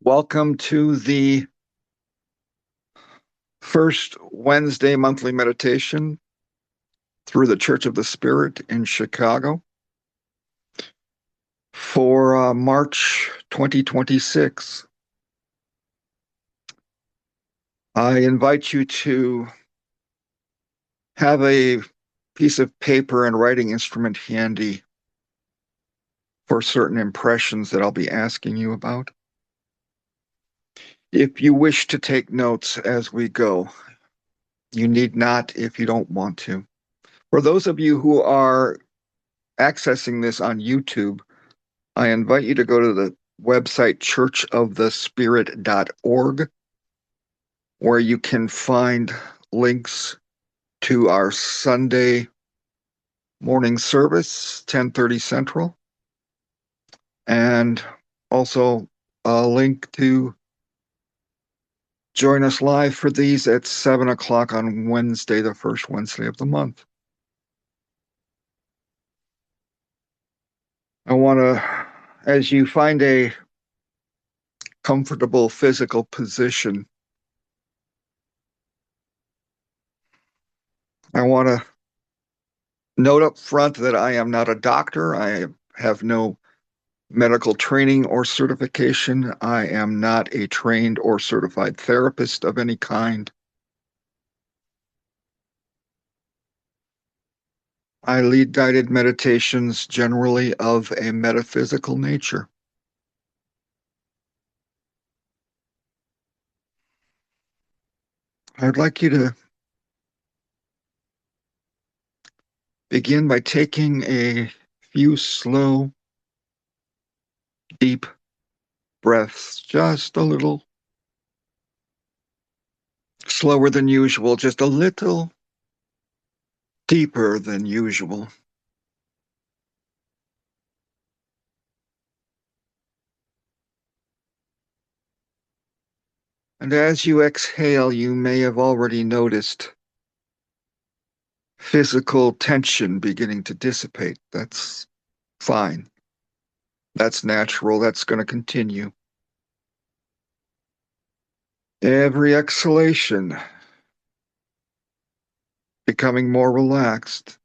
Welcome to the first Wednesday monthly meditation through the Church of the Spirit in Chicago for March 2026. I invite you to have a piece of paper and writing instrument handy for certain impressions that I'll be asking you about. If you wish to take notes as we go, you need not if you don't want to. For those of you who are accessing this on YouTube, I invite you to go to the website churchofthespirit.org, where you can find links to our Sunday morning service, 10:30 Central, and also a link to join us live for these at 7 o'clock on Wednesday, the first Wednesday of the month. I want to, as you find a comfortable physical position, I want to note up front that I am not a doctor. I have no medical training or certification. I am not a trained or certified therapist of any kind. I lead guided meditations generally of a metaphysical nature. I'd like you to begin by taking a few slow, deep breaths, just a little slower than usual, just a little deeper than usual. And as you exhale, you may have already noticed physical tension beginning to dissipate. That's fine. That's natural. That's going to continue. Every exhalation, becoming more relaxed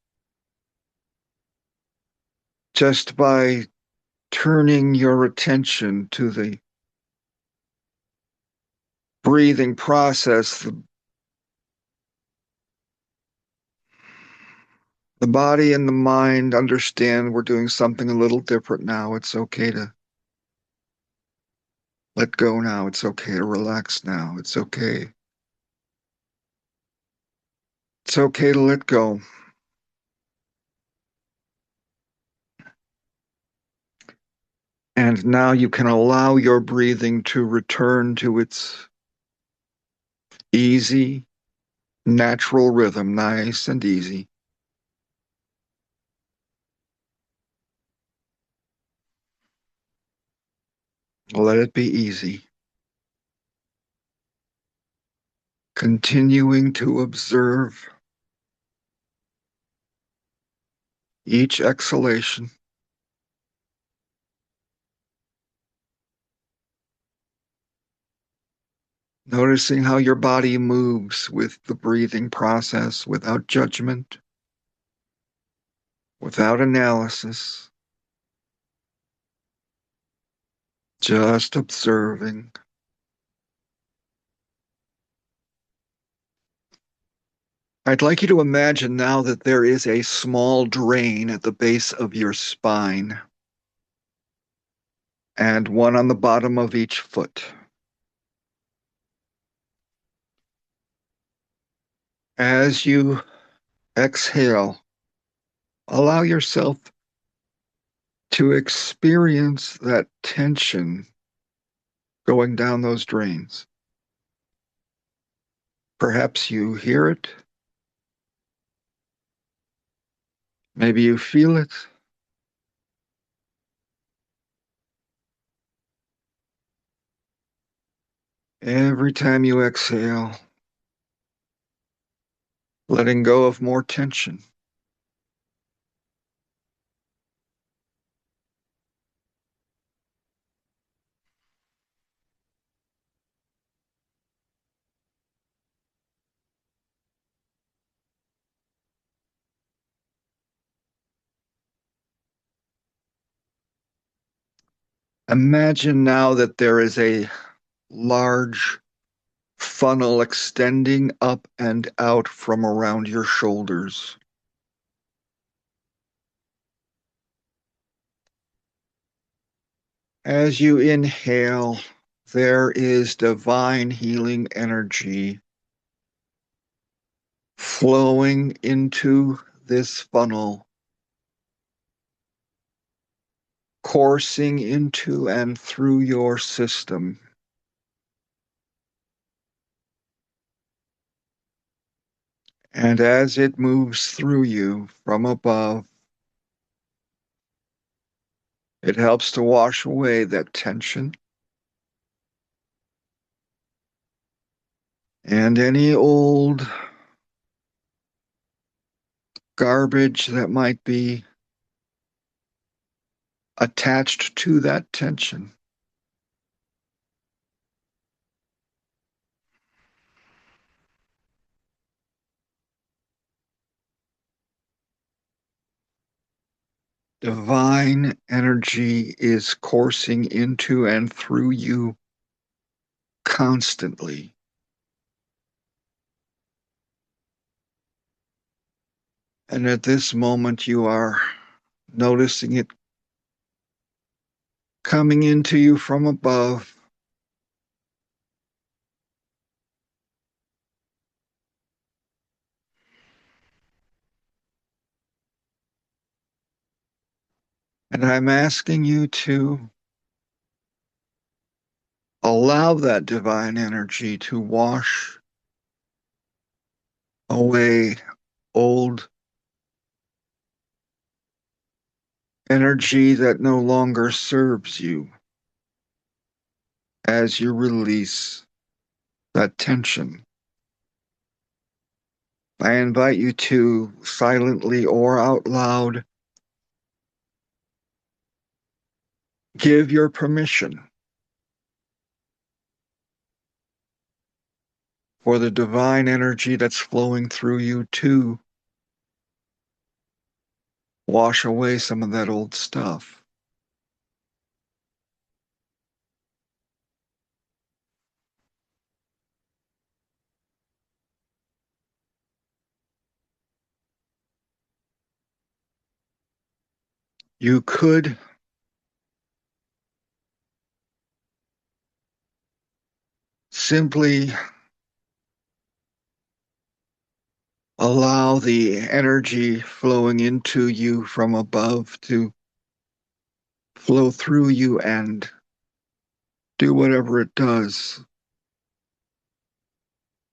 just by turning your attention to the breathing process. The body and the mind understand we're doing something a little different now. It's okay to let go now. It's okay to relax now. It's okay. It's okay to let go. And now you can allow your breathing to return to its easy, natural rhythm, nice and easy. Let it be easy. Continuing to observe each exhalation. Noticing how your body moves with the breathing process without judgment, without analysis, just observing. I'd like you to imagine now that there is a small drain at the base of your spine and one on the bottom of each foot. As you exhale, allow yourself to experience that tension going down those drains. Perhaps you hear it. Maybe you feel it. Every time you exhale, letting go of more tension. Imagine now that there is a large funnel extending up and out from around your shoulders. As you inhale, there is divine healing energy flowing into this funnel, coursing into and through your system. And as it moves through you from above, it helps to wash away that tension and any old garbage that might be attached to that tension. Divine energy is coursing into and through you constantly. And at this moment, you are noticing it coming into you from above. And I'm asking you to allow that divine energy to wash away old energy that no longer serves you as you release that tension. I invite you to silently or out loud give your permission for the divine energy that's flowing through you to wash away some of that old stuff. You could simply allow the energy flowing into you from above to flow through you and do whatever it does.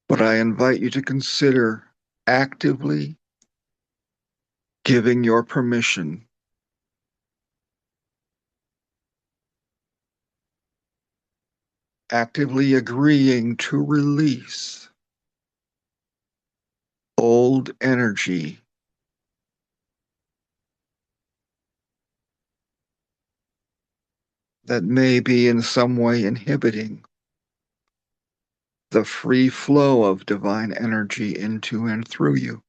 But I invite you to consider actively giving your permission, actively agreeing to release old energy that may be in some way inhibiting the free flow of divine energy into and through you.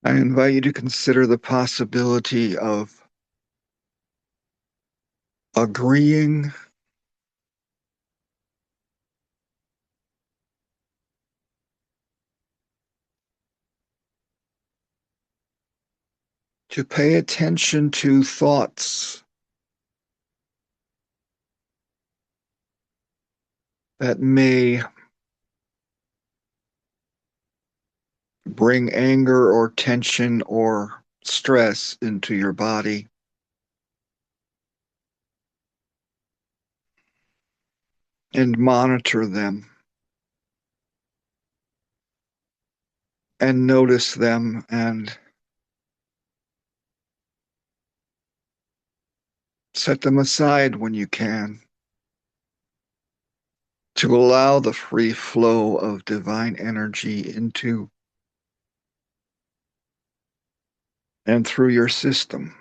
I invite you to consider the possibility of agreeing to pay attention to thoughts that may bring anger or tension or stress into your body. And monitor them and notice them and set them aside when you can to allow the free flow of divine energy into and through your system.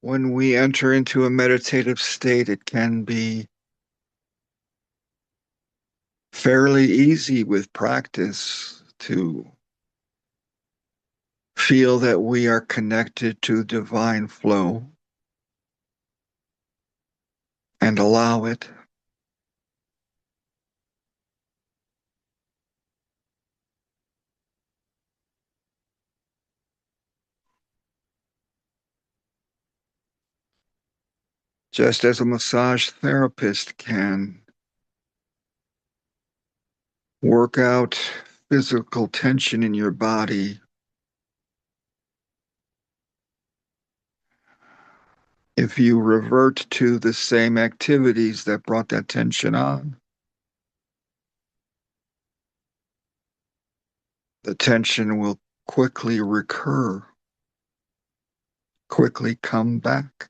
When we enter into a meditative state, it can be fairly easy with practice to feel that we are connected to divine flow and allow it. Just as a massage therapist can work out physical tension in your body, if you revert to the same activities that brought that tension on, the tension will quickly recur, quickly come back.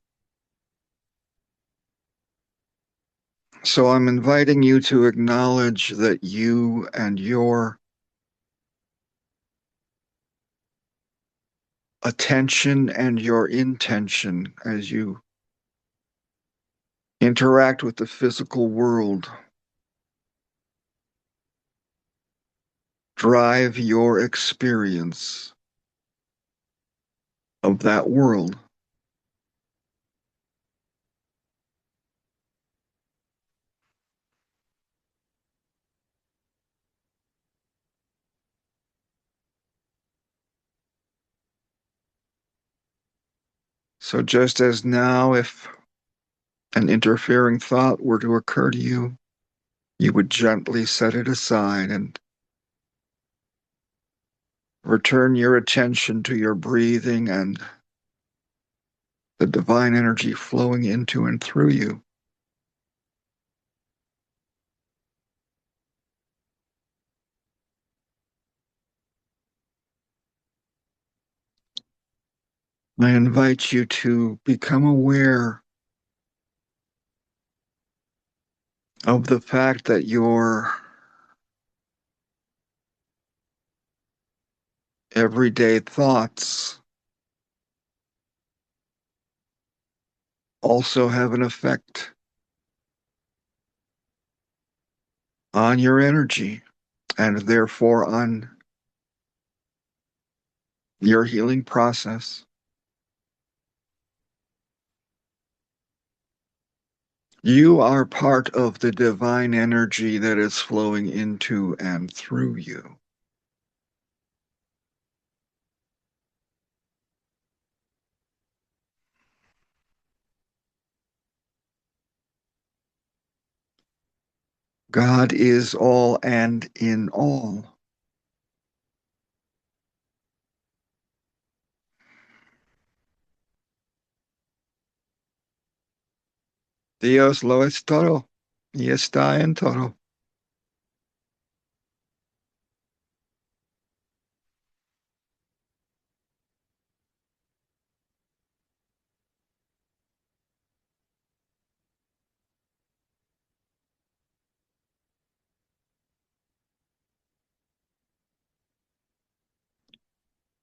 So I'm inviting you to acknowledge that you and your attention and your intention as you interact with the physical world drive your experience of that world. So just as now, if an interfering thought were to occur to you, you would gently set it aside and return your attention to your breathing and the divine energy flowing into and through you. I invite you to become aware of the fact that your everyday thoughts also have an effect on your energy and therefore on your healing process. You are part of the divine energy that is flowing into and through you. God is all and in all. Dios lo es todo y está en todo.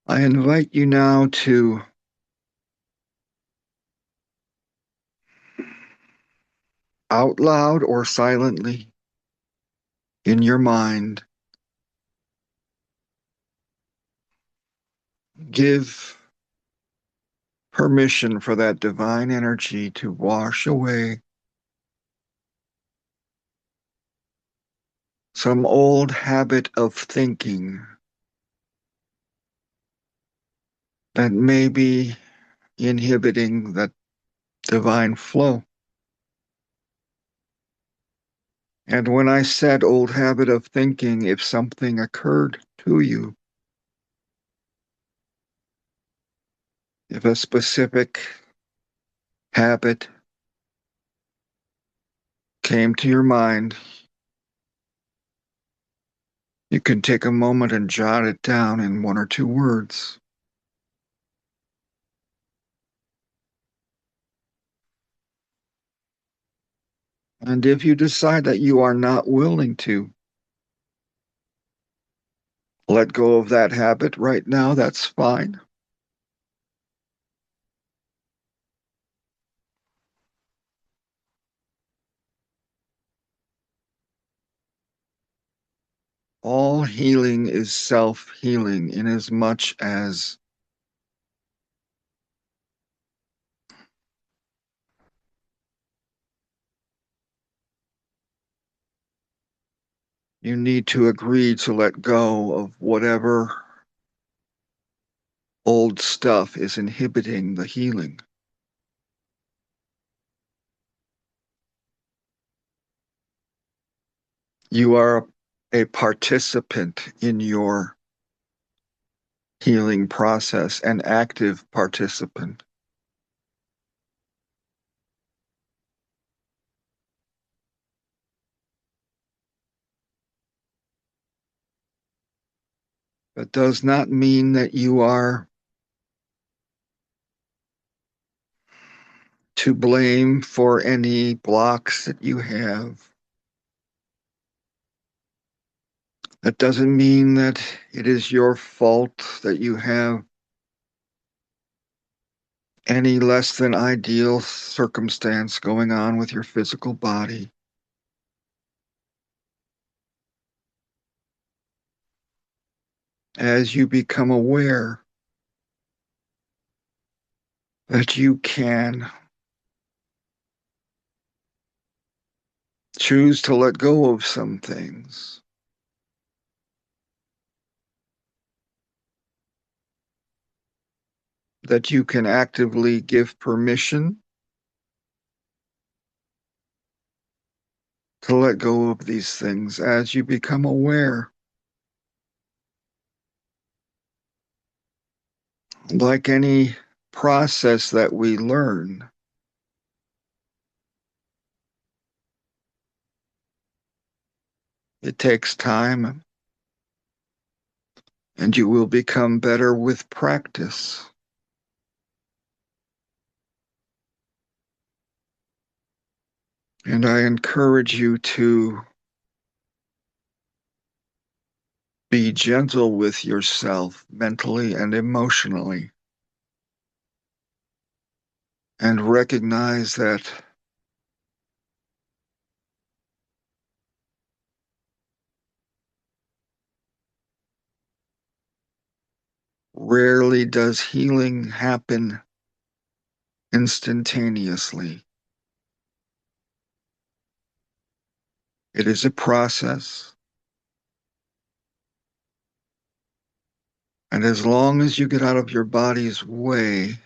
I invite you now to out loud or silently in your mind give permission for that divine energy to wash away some old habit of thinking that may be inhibiting that divine flow. And when I said old habit of thinking, if something occurred to you, if a specific habit came to your mind, you can take a moment and jot it down in one or two words. And if you decide that you are not willing to let go of that habit right now, that's fine. All healing is self-healing in as much as you need to agree to let go of whatever old stuff is inhibiting the healing. You are a participant in your healing process, an active participant. That does not mean that you are to blame for any blocks that you have. That doesn't mean that it is your fault that you have any less than ideal circumstance going on with your physical body. As you become aware that you can choose to let go of some things, that you can actively give permission to let go of these things as you become aware. Like any process that we learn, it takes time and you will become better with practice. And I encourage you to be gentle with yourself mentally and emotionally, and recognize that rarely does healing happen instantaneously. It is a process. And as long as you get out of your body's way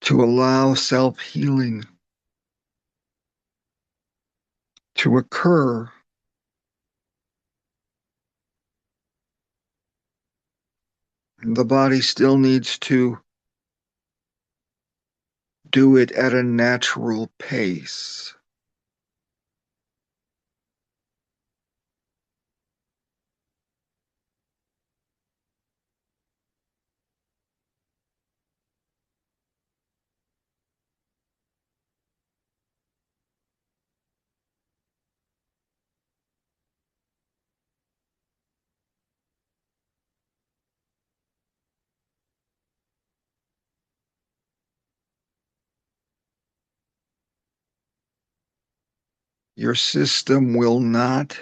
to allow self-healing to occur, the body still needs to do it at a natural pace. Your system will not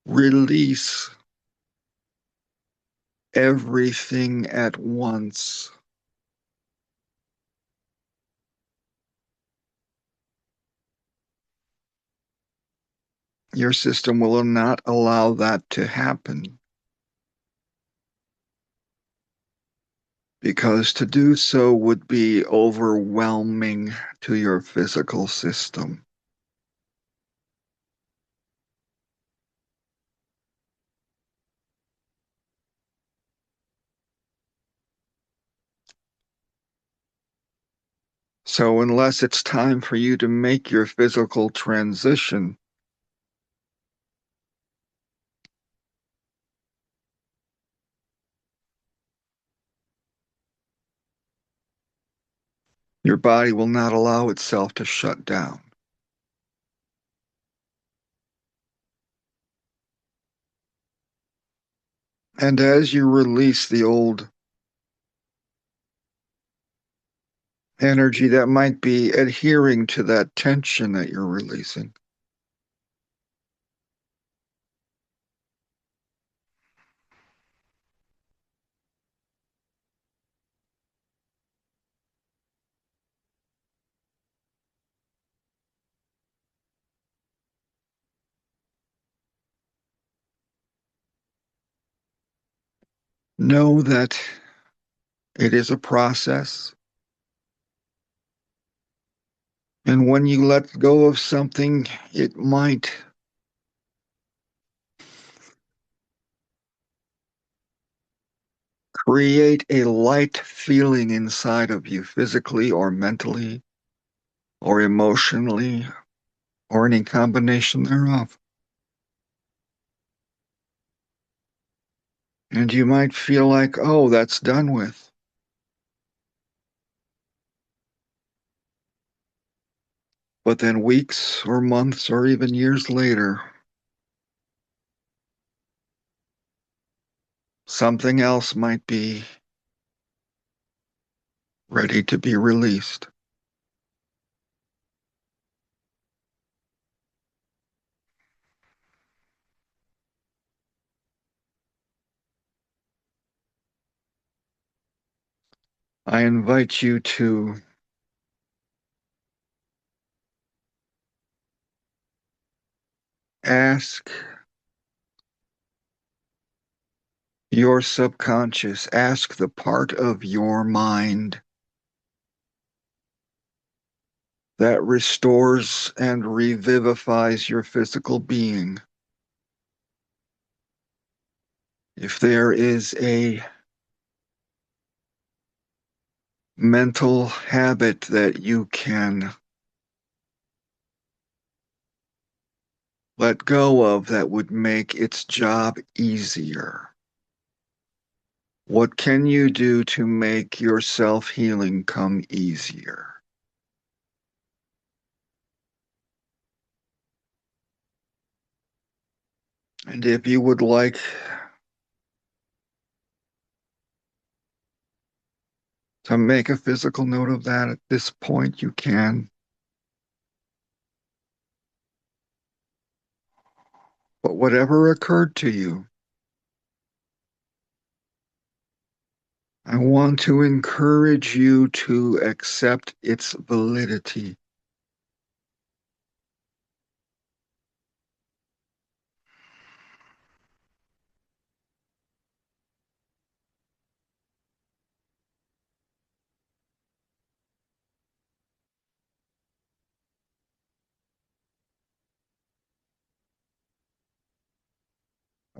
release everything at once. Your system will not allow that to happen because to do so would be overwhelming to your physical system. So, unless it's time for you to make your physical transition, your body will not allow itself to shut down. And as you release the old energy that might be adhering to that tension that you're releasing, Know that it is a process. And when you let go of something, it might create a light feeling inside of you, physically or mentally or emotionally or any combination thereof. And you might feel like, oh, that's done with. But then weeks or months or even years later, something else might be ready to be released. I invite you to ask your subconscious, ask the part of your mind that restores and revivifies your physical being. If there is a mental habit that you can let go of that would make its job easier, what can you do to make your self healing come easier? And if you would like to make a physical note of that at this point, you can. But whatever occurred to you, I want to encourage you to accept its validity.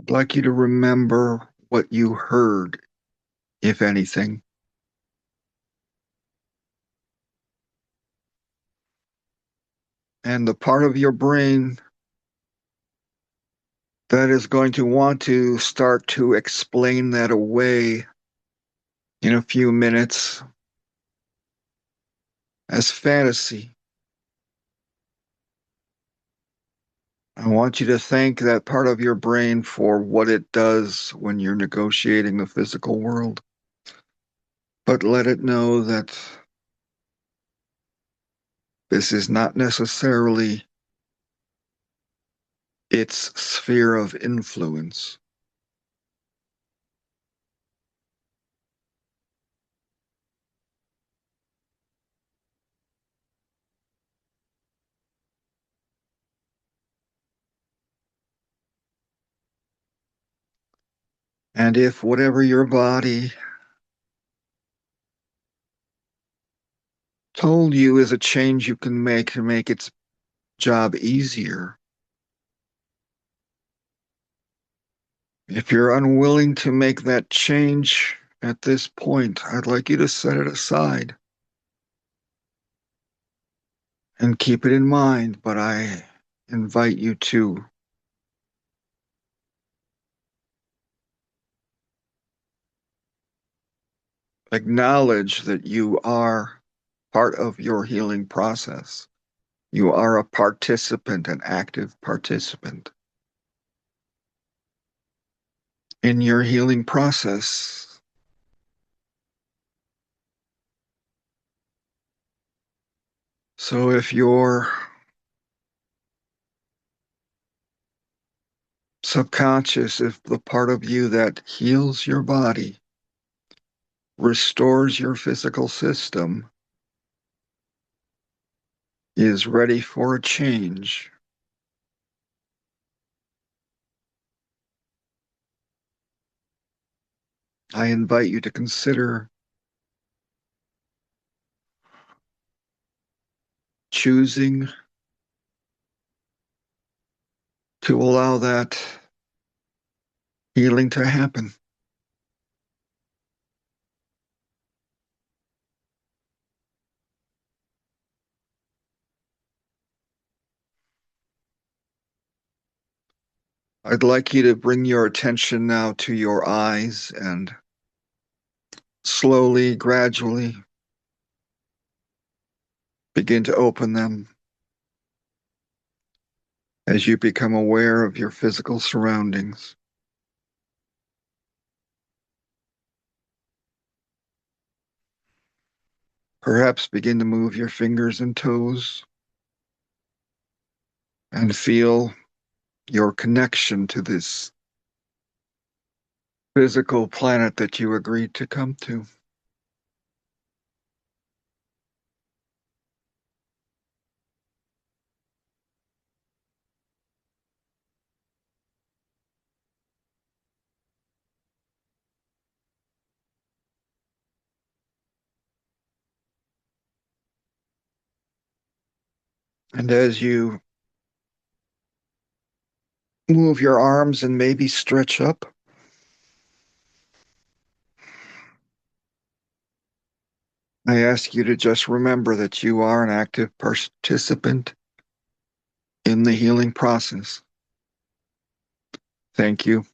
I'd like you to remember what you heard, if anything. And the part of your brain that is going to want to start to explain that away in a few minutes as fantasy. I want you to thank that part of your brain for what it does when you're negotiating the physical world. But let it know that this is not necessarily its sphere of influence. And if whatever your body told you is a change you can make to make its job easier, if you're unwilling to make that change at this point, I'd like you to set it aside and keep it in mind. But I invite you to acknowledge that you are part of your healing process. You are a participant, an active participant in your healing process. So if your subconscious, if the part of you that heals your body, restores your physical system, is ready for a change, I invite you to consider choosing to allow that healing to happen. I'd like you to bring your attention now to your eyes and slowly, gradually begin to open them as you become aware of your physical surroundings. Perhaps begin to move your fingers and toes and feel your connection to this physical planet that you agreed to come to. And as you move your arms and maybe stretch up, I ask you to just remember that you are an active participant in the healing process. Thank you.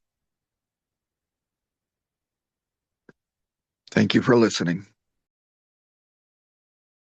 Thank you for listening.